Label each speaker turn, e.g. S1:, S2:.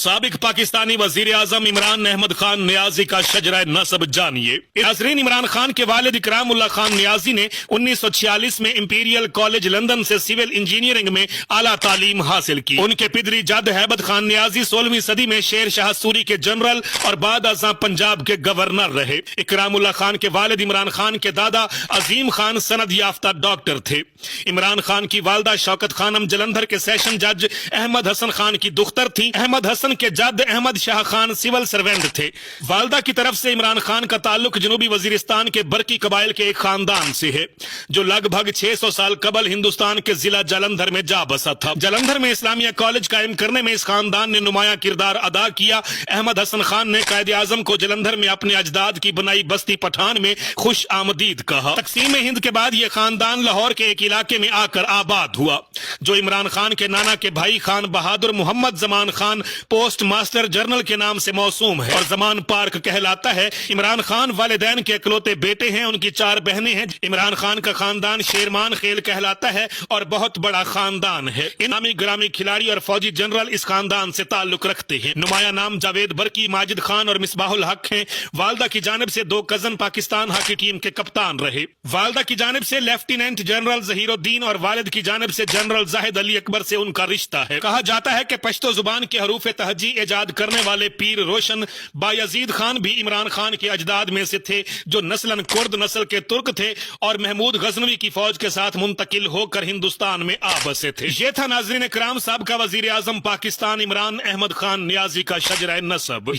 S1: साबिक पाकिस्तानी वजीर आजम इमरान अहमद खान नियाजी का शजरा नसब जानिए। नाज़रीन, इमरान खान के वालिद इकरामुल्लाह खान नियाजी ने 1946 में इंपीरियल कॉलेज लंदन से सिविल इंजीनियरिंग में आला तालीम हासिल की। उनके पिदरी जद हैबत खान नियाजी 16वीं सदी में शेर शाह सूरी के जनरल और बाद अज़ां पंजाब के गवर्नर रहे। इकरामुल्लाह खान के वालिद इमरान खान के दादा अजीम खान सनद याफ्ता डॉक्टर थे। इमरान खान की वालदा शौकत खानम जलंधर के सेशन जज अहमद हसन खान की दुख्तर थी। अहमद हसन के जद अहमद शाह खान सिविल सर्वेंट थे। वालदा की तरफ से इमरान खान का ताल्लुक जनूबी वजीरिस्तान के बरकी कबाइल के एक खानदान से है जो लगभग 600 साल कबल हिंदुस्तान के जिला जालंधर में जा बसा था। जालंधर में इस्लामिया कॉलेज कायम करने में इस खानदान ने नुमाया किरदार अदा किया। अहमद हसन खान ने कायदे आजम को जालंधर में अपने अजदाद की बनाई बस्ती पठान में खुश आमदीद कहा। तकसीम हिंद के बाद यह खानदान लाहौर के एक इलाके में आकर आबाद हुआ जो इमरान खान के नाना के भाई Khan Bahadur Mohammad Zaman Khan postmaster general के नाम से मौसूम है और जमान पार्क कहलाता है। इमरान खान वालिदैन के इकलौते बेटे हैं। उनकी 4 बहनें हैं। इमरान खान का खानदान शेरमान खेल कहलाता है और बहुत बड़ा खानदान है। इनामी ग्रामी खिलाड़ी और फौजी जनरल इस खानदान से ताल्लुक रखते हैं। नुमाया नाम जावेद बरकी, माजिद खान और मिसबाहुल हक हैं। वालदा की जानिब से 2 कजन पाकिस्तान हॉकी टीम के कप्तान रहे। वालदा की जानिब से लेफ्टिनेंट जनरल जहीरुद्दीन और वालिद की जानिब से जनरल जाहिद अली अकबर से उनका रिश्ता है। कहा जाता है कि पश्तो जुबान के हरूफ तहजी इजाद करने वाले पीर रोशन बायजीद खान भी इमरान खान के अजदाद में से थे जो नस्लन कुर्द नस्ल के तुर्क थे और महमूद गजनवी की फौज के साथ मुंतकिल होकर हिंदुस्तान में आ बसे थे। ये था नाज़रीन इकराम साहब का वजीर आजम पाकिस्तान इमरान अहमद खान नियाजी का शजरा नसब।